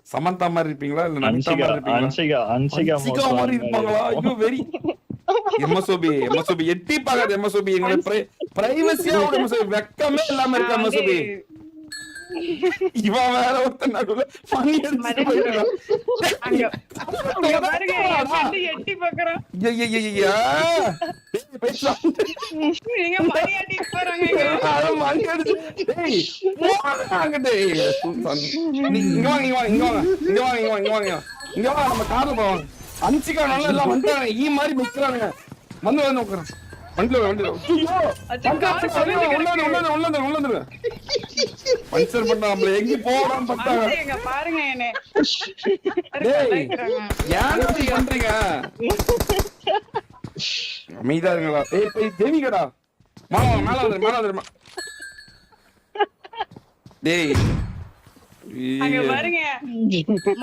சமந்தா மாதிரி இருப்பீங்களா, இல்ல நமிதா மாதிரி இருப்பீங்களா? அன்சிகா மாதிரி இருப்பாங்களா? ஐயோ வெரி எம்எஸ்ஓபி எட்டி பாக்காத எம்எஸ்ஓபி. எங்க பிரைவசியா விட எம்எஸ்ஓபி வெக்கமே இல்லாம இருக்க எம்எஸ்ஓபி. இவன் வேற ஒருத்தன் நடுவுல மணி அடிச்சு போயிடுறான். அங்க பாருங்க என் ஃப்ரெண்ட் எட்டி பார்க்கறான். நீங்க மணி அடி போறாங்க. மணி அடிச்சு டேய் போறாங்க டேய். இங்க வாங்க இங்க வாங்க இங்க வாங்க இங்க வாங்க இங்க வாங்க இங்க வாங்க இங்க வாங்க. நம்ம கார்ல போவோம். அன்சிகா நல்லா எல்லாம் வந்துட்டாங்க. ஈ மாதிரி மிக்கிறானுங்க. வந்து வந்து உட்காரு. வண்டில வண்டில. ஐயோ உள்ளது பஞ்சர் பண்ணாமல எங்க போறான் பார்த்தாங்க. எங்க பாருங்க என்ன. டேய் யாரு பண்றீங்க? அமைதியா இருங்களா? ஏய் போய் தேவிகடா. மாமா மேல வந்து. டேய் அங்க பாருங்க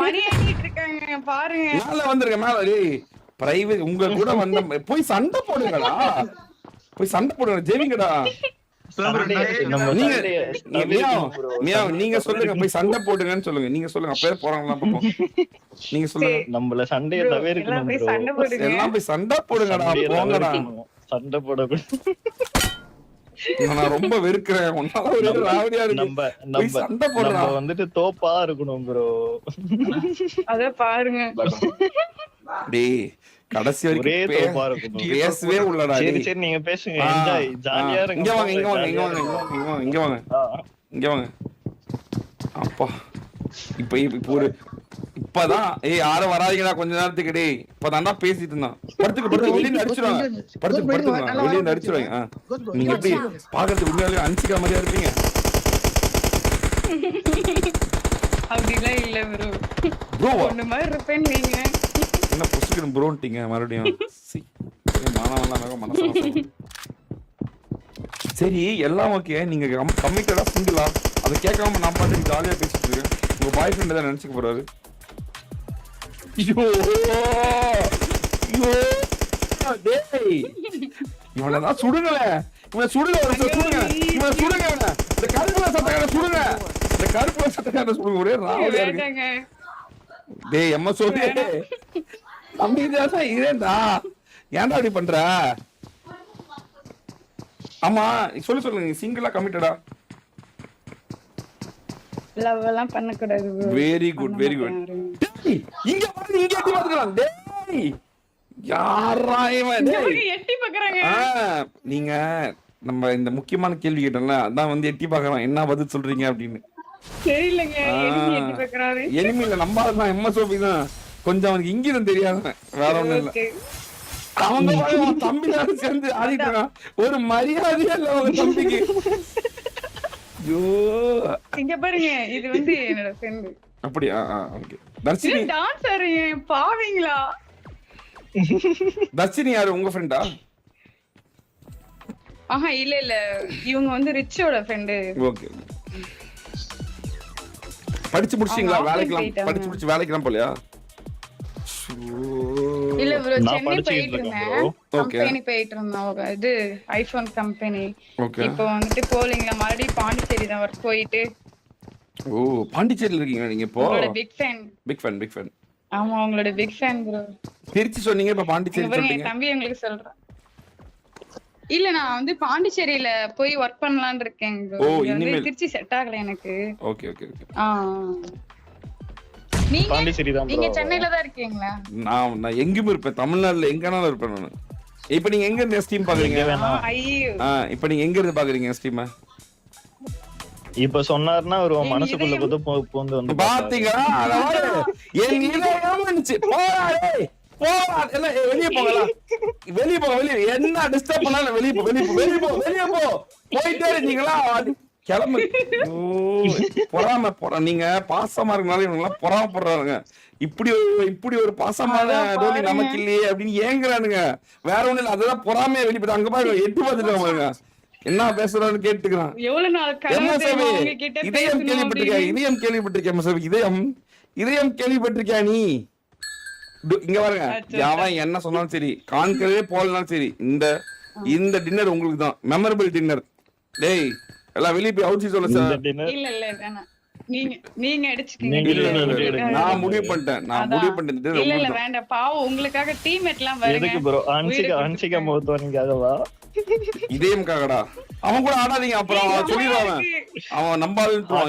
மணி அடிச்சிட்டு இருக்காங்க பாருங்க. மேல வந்துருங்க மேல. டேய் பிரைவேட் உங்க கூட வந்த போய் சண்டை போடுங்கடா. போய் சண்டை போடுங்க ஜெவிங்கடா. நீங்க சொல்லுங்க போய் சண்டை போடுங்கன்னு சொல்லுங்க. நீங்க சொல்லுங்க அப்பவே போறாங்களா பாப்போம். நீங்க சொல்லுங்க. நம்மள சண்டைய தவிர்க்கணும் ப்ரோ. எல்லாம் போய் சண்டை போடுங்கடா. போங்கடா. சண்டை போடக்கூடாது. நான் ரொம்ப வெறுக்கிறேன். உன்னால ஒரு ராவடியா இருக்கு. நம்ம சண்டை போடுறா. நம்ம வந்துட்டு தோப்பா இருக்கணும் ப்ரோ. அத பாருங்க. டேய் கடைசி வரைக்கும் பேசவே உள்ளடா. சரி சரி நீங்க பேசுங்க. என்ஜாய் ஜாலியா இருங்க. இங்க வாங்க இங்க வாங்க இங்க வாங்க இங்க வாங்க இங்க வாங்க இங்க வாங்க. அப்பா இப்ப ஒரு இப்பதான் யாரும் வராதீங்கடா கொஞ்ச நேரத்துக்கு. டேய் இப்பதான்டா பேசிட்டு இருந்தான். படுத்துக்கு வெளியே அடிச்சிருவாங்க. படுத்துக்கு வெளியே அடிச்சிருவாங்க. நீங்க எப்படி பாக்குறதுக்கு உண்மையாலே அன்சிகா மாதிரியா இருப்பீங்க? அப்படிலாம் இல்ல ப்ரோ. ப்ரோ ஒண்ணு மாதிரி இருப்பேன் நீங்க. என்ன புசுக்கு ப்ரோன்ட்டீங்க மறுபடியும்? மனசு சரி எல்லாம் ஓகே. நீங்க கம்மிட்டடா சிங்கிளா அதை கேட்காம நான் பாட்டுக்கு ஜாலியா பேசிட்டு இருக்கேன். உங்க பாய் ஃப்ரெண்ட் தான் நினைச்சுக்க போறாரு. இவனதான் சுடுங்களே. இவனை சுடுங்க. இவனை சுடுங்க. இந்த கருப்புல சட்டக்கார சுடுங்க. இந்த கருப்புல சட்டக்கார சுடுங்க. ஒரே ராவடியா இருக்கு. டேய் எம்எஸ்ஓபி தம்பி தான் இதேண்டா. ஏன்டா அப்படி பண்ற? ஆமா சொல்லுங்க. நீ சிங்கிளா கமிட்டடா? லவ் எல்லாம் பண்ண கூடாது. Very good very good. இங்க பாரு இங்க எட்டி பாத்துக்கலாம். டேய் யாரா இவன்? டேய் எட்டி பார்க்கறாங்க. நீங்க நம்ம இந்த முக்கியமான கேள்வி கேட்டோம்ல, அதான் வந்து எட்டி பார்க்கறான். என்ன பதில் சொல்றீங்க அப்படின்னு தெரியலங்க. எட்டி பார்க்கறாரு. எனிமில நம்பாதான் எம்எஸ்ஓபி தான். கொஞ்சம் அவனுக்கு இங்கிதம் தெரியாத வேற ஒண்ணும் இல்ல. அவங்க தம்பி தான் சேர்ந்து ஆடிட்டு ஒரு மரியாதையே இல்ல அவங்க தம்பிக்கு. இங்க பாருங்க இது வந்து என்னோட ஃப்ரெண்ட். அப்படியா? ஓகே. தர்ஷினி டான்ஸ் ஆடுறீங்க பாவீங்களா? தர்ஷினி யாரு உங்க ஃப்ரெண்டா? ஆஹா இல்ல இல்ல இவங்க வந்து ரிச்சோட ஃப்ரெண்ட். ஓகே. படிச்சு முடிச்சீங்களா? படிச்சு முடிச்சு வேலைக்குலாம் போலையா? இல்ல ப்ரோ சென்னை போயிட்டு இருந்தேன். கம்பெனி போயிட்டு இருந்தேன். இது ஐபோன் கம்பெனி. இப்போ வந்துட்டு போலிங்ல மறுபடியும் பாண்டிச்சேரி தான் ஒர்க் போயிட்டு. ஓ பாண்டிச்சேரியில இருக்கீங்க நீங்க இப்போ? Big fan. ஆமா உங்களோட பிக் ஃபேன் ப்ரோ. திருச்சி சொன்னீங்க இப்ப பாண்டிச்சேரி சொல்றீங்க. தம்பி உங்களுக்கு சொல்றேன். இல்ல நான் வந்து பாண்டிச்சேரியில போய் ஒர்க் பண்ணலாம்னு இருக்கேன் bro. ஓ, இங்க வந்து இனிமேல். திருச்சி செட் ஆகல எனக்கு. Okay okay okay. நீங்க பாண்டிச்சேரி தான் நீங்க bro. சென்னையில தான் இருக்கீங்களா? நான் எங்கேயும் இருப்பேன், தமிழ்நாட்டுல எங்கனாலும் இருப்பேன் நான். இப்ப நீங்க எங்க இருந்து ஸ்ட்ரீம் பாக்குறீங்க? ஐயோ இப்ப நீங்க எங்க இருந்து பாக்குறீங்க ஸ்ட்ரீம்? இப்ப சொன்னாருன்னா ஒரு மனசுக்குள்ள பூந்து வந்து பாத்தீங்களா? என் இதயம் வந்துச்சு. போடா டேய், போடா. எல்லாம் வெளிய போங்கடா, வெளிய போங்க, வெளிய. என்ன டிஸ்டர்ப் பண்ணாலும் வெளிய போ, வெளிய போ, வெளிய போ, வெளிய போ. போயிட்டே இருக்கீங்களா? கிளம்பு. பொறாம போற நீங்க பாசமா இருக்கனால இவங்க எல்லாம் பொறாமப்படுறாங்க. இப்படி ஒரு பாசமான டோலி நமக்கு இல்லையே அப்படின்னு ஏங்குறானுங்க. வேற ஒண்ணு இல்ல, அதெல்லாம் பொறாமையா வெளிப்பட்டு அங்க பாருங்க, எட்டு பார்த்துட்டு பாருங்க என்ன பேசுறான்னு கேட்டுக்கிறான். எவ்வளவு நாள் கனவு தெரியுமா உங்ககிட்ட இதயம் பேசணும் கேள்விப்பட்டிருக்கியா? அப்படின்னு. இதயம் இதயம் கேள்விப்பட்டிருக்கியா நீ? இங்க பாருங்க, அவன் என்ன சொன்னாலும் சரி, கான்கரே போலனாலும் சரி, இந்த டின்னர் உங்களுக்கு தான் மெமரபிள் டின்னர். டேய் எல்லாம் வெளிய போய் அவுட் சொல்ல சார். இல்ல இல்ல வேணாம், நீங்க அடிச்சுக்கீங்க. நான் முடிவு பண்ணிட்டேன். இல்ல இல்ல வேண்டாம், பாவம் உங்களுக்காக டீம்மேட் எல்லாம் வருங்க. எதுக்கு ப்ரோ? அன்சிகா மோத்தோனிக்காகவா? இதயம்காகடா. அவன் கூட ஆடாதீங்க, அப்புறம் அவன் சொல்லிடுவான், அவன் நம்பாலுன்றான்.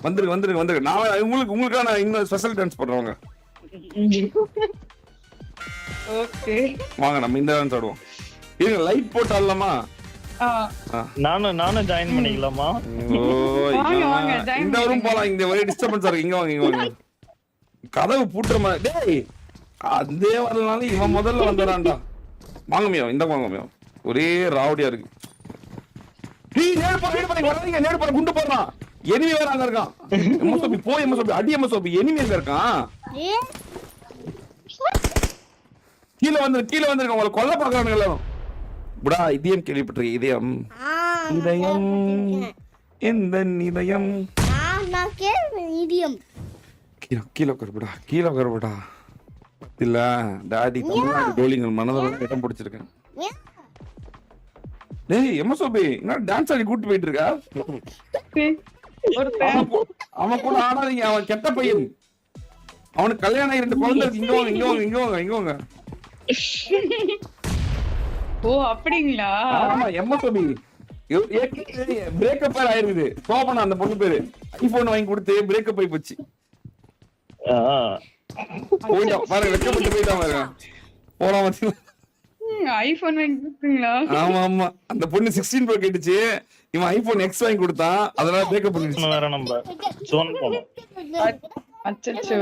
வந்துருக்கு. நான் உங்களுக்காக நான் இன்னும் ஸ்பெஷல் டான்ஸ் பண்றவங்க. ஓகே வாங்க நம்ம இந்த டான்ஸ் ஆடுவோம். இருங்க லைட் போட்டு ஆடலாமா? நானும் ஜாயின் பண்ணிக்கலாமா? வாங்க join இந்த ரூம் போலாம். இங்க ஒரே டிஸ்டர்பன்ஸா இருக்கு. இங்க வாங்க. கதவு பூட்டுற மாதிரி. டேய் அதே வரலனால இவன் முதல்ல வந்துறான்டா. வாங்கமியோ, இந்த வாங்கமியோ. ஒரே ராவடியா இருக்கு. டேய் நேடு போறீங்க, வராதீங்க. நேடு போற குண்டு போறான். எனிமி வேற அங்க இருக்கான். எம்எஸ்ஓபி போய் எம்எஸ்ஓபி அடி. எம்எஸ்ஓபி எனிமி எங்க இருக்கான்? கீழ வந்து உங்களை கொல்ல பாக்குறானுங்க எல்லாரும். புடா இதயம் கேள்விப்பட்டிருக்கேன். இதயம் எந்த இதயம் கீழே கருப்புடா இல்ல டாடி தமிழ்நாடு டோலிங்கள் மனதெல்லாம் இடம் பிடிச்சிருக்கேன். டேய் எம்எஸ்ஓபி என்ன டான்ஸ் ஆடி கூட்டு போயிட்டு இருக்கா? அவன் கூட ஆடாதீங்க, அவன் கெட்ட பையன். அவனுக்கு கல்யாணம் 2 குழந்தை இருக்கு. இங்க வாங்க. ஓ அப்படிங்களா? ஆமா எம்எஸ்ஓபி பிரேக்கப் ஆயிருக்குது. சோபனா அந்த பொண்ணு பேரு ஐபோன் வாங்கி கொடுத்து பிரேக்கப் ஆகி போச்சு. போயிட்டான் பாருங்க, வெக்கப்பட்டு போயிட்டான் பாருங்க. போலாம் ஐபோன் வாங்கி கொடுத்தீங்களா? ஆமா அந்த பொண்ணு 16 ப்ரோ கேட்டுச்சு, இவன் ஐபோன் எக்ஸ் வாங்கி கொடுத்தான், அதனால பிரேக்கப் பண்ணிடுச்சு. வேற நம்ம ஜோன் போலாம். அச்சச்சோ,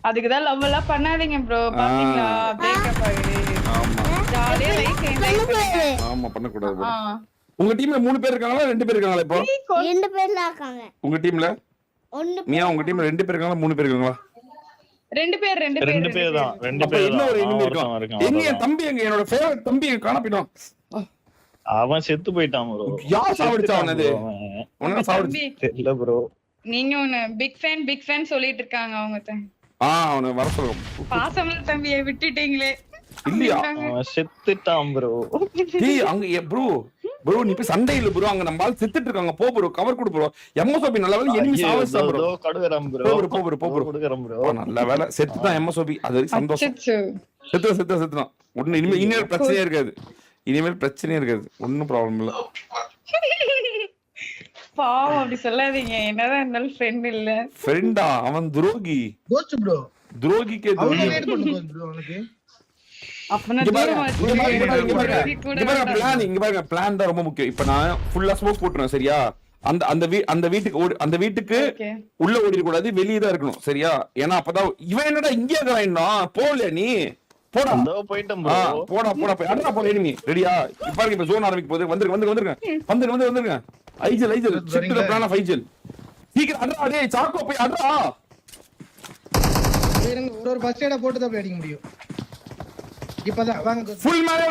அதுக்குதான் லவ் எல்லாம் பண்ணாதீங்க ப்ரோ. பாத்தீங்களா பிரேக்கப் ஆகுது. ஆமா ஜாலியா லைஃப் என்ஜாய் பண்ணுங்க. ஆமா பண்ண கூடாது. உங்க டீம்ல 3 பேர் இருக்காங்களா 2 பேர் இருக்காங்களா? இப்போ 2 பேர்ல இருக்காங்க. உங்க டீம்ல மியா உங்க டீம்ல 2 பேர் இருக்காங்களா 3 பேர் இருக்காங்களா? 2 பேர் தான். 2 பேர் இன்னும் ஒரு enemy இருக்கான். இருக்கான். எங்க என் தம்பி, எங்க என்னோட ஃபேவரட் தம்பி காணப்பிட்டோம். அவன் செத்து போயிட்டான் ப்ரோ. யார் சாவடிச்சா அவனது? உன்ன சாவடிச்சு தெரியல ப்ரோ. நீங்க ஒன்னு பிக் ஃபேன் சொல்லிட்டு இருக்காங்க அவங்க. அவனை வர சொல்லுங்க. பாசமல தம்பியை விட்டுட்டீங்களே. இல்லையா செத்துட்டான் ப்ரோ. டேய் அங்க ப்ரோ நீ போய் சண்டை இல்ல ப்ரோ, அங்க நம்ம ஆள் செத்துட்டு இருக்காங்க. போ ப்ரோ, கவர் கொடு ப்ரோ. எம்எஸ்ஓபி நல்ல வேளை எனிமி சாவச்சா ப்ரோ. கடுகறம் ப்ரோ. போ ப்ரோ கொடுக்கறோம் ப்ரோ. நல்ல வேளை செத்துட்டான் எம்எஸ்ஓபி, அது வரைக்கும் சந்தோஷம். செத்துட்டான். ஒண்ணு இனிமேல் பிரச்சனையே இருக்காது. ஒண்ணும் ப்ராப்ளம் இல்ல. பாவம் அப்படி சொல்லாதீங்க, என்னதான் இருந்தாலும் ஃப்ரெண்ட் இல்ல. ஃப்ரெண்டா? அவன் துரோகி. Cost bro. துரோகிக்கே துரோகி. அவனே நேட் பண்ணு ப்ரோ அவனுக்கு. அப்பனா தூரமா இங்க பாருங்க, பிளான் தான் ரொம்ப முக்கியம். இப்ப நான் ஃபுல்லா ஸ்மோக் போட்டுறேன் சரியா? அந்த வீட்டுக்கு உள்ள ஓடிட கூடாது, வெளியே தான் இருக்கணும் சரியா? ஏன்னா அப்பதான் இவன் என்னடா இங்கே இருக்கான், போகல நீ போடா. போயிட்டோம் ப்ரோ. போடா அடடா போடா எனிமி ரெடியா? இப்ப இப்ப ஜோன் ஆரம்பிக்க போகுது. வந்துருங்க. ஐஜல் செட் தி பிளான் ஆஃப் ஐஜல். சீக்கிரம் அடடா டேய் சாக்கோ போய் அடடா. இருங்க ஒரு ஃபர்ஸ்ட் எய்ட போட்டு தான் அடிக்க முடியும். இப்பதான் வாங்க ஃபுல் மேலே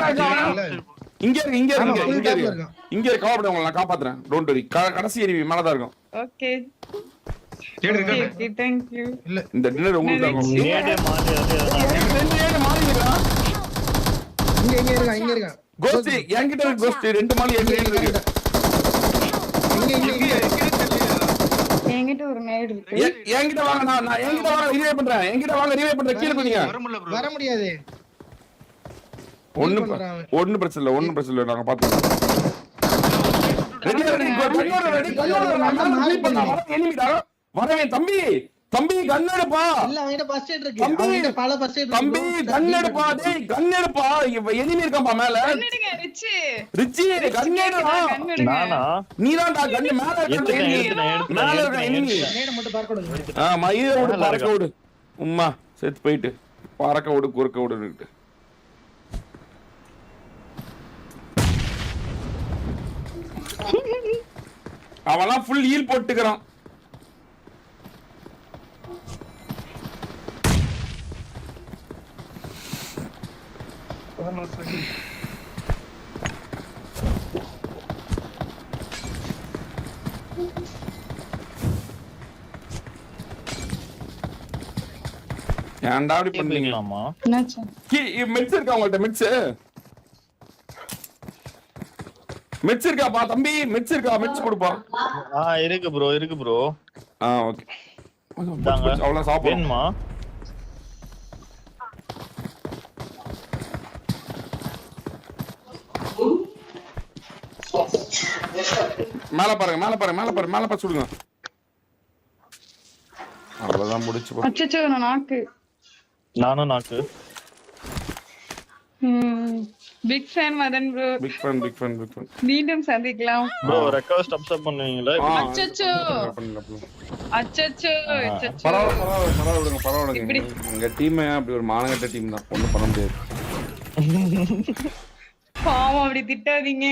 இங்க இருக்கு கவலைப்பட, உங்களை நான் காப்பாத்துறேன். Don't worry. கடைசி எனிமி மேல தான் இருக்கும். Okay thank you. இல்ல இந்த டின்னர் உங்களுக்கு தான். நேடே மாறிடுறா. இங்க இருங்க. கோஸ்ட் என்கிட்ட இருக்கு. கோஸ்ட் 2 மாலி என்கிட்ட இருக்கு. என்கிட்ட ஒரு நேடு இருக்கு. என்கிட்ட வாங்க, நான் என்கிட்ட வாங்க ரிவைவ் பண்றேன். கீழ குதிங்க. வர முடியாது. ஒண்ணும் பிரச்சனை இல்ல நாங்க பாத்துக்கிறோம். வரவே தம்பி கண்ணெடுப்பா தம்பி கண்ணெடுப்பா டேய் கண்ணெடுப்பா எனிமி இருக்காம்பா மேல ரிச்சி கண்ணெடுடா நானா நீதான்டா கண்ணு மேல இருக்க எனிமி மயிர விடு பறக்க விடு உம்மா செத்து போயிட்டு பறக்க விடு குறுக்க விடுன்னுட்டு அவெல்லாம் ஃபுல் ஹீல் போட்டுக்கிறான். ஏன்டா அப்படி பண்றீங்களாமா? என்னாச்சு? மெட்ஸ் இருக்கா உங்கள்ட்ட? மெட்ஸ் இருக்காப்பா தம்பி? மெட்ஸ் இருக்கா? மெட்ஸ் கொடுப்பா. இருக்கு ப்ரோ. ஓகே. அவ்வளவு சாப்பிடுமா? மேல பாருங்க சுடுங்க. அவ்வளவுதான் முடிச்சு. அச்சச்சோ நானும் நாக்கு. Big fan Madhan bro. Big fan. மீண்டும் சந்திக்கலாம் ப்ரோ. ரெக்வெஸ்ட் அக்செப்ட் பண்ணுவீங்களா? அச்சச்சோ பரவாயில்லைங்க. எங்க டீம் அப்படி ஒரு மானங்கட்ட டீம் தான். ஒண்ணும் பண்ண முடியாது. பாவம் அப்படி திட்டாதீங்க.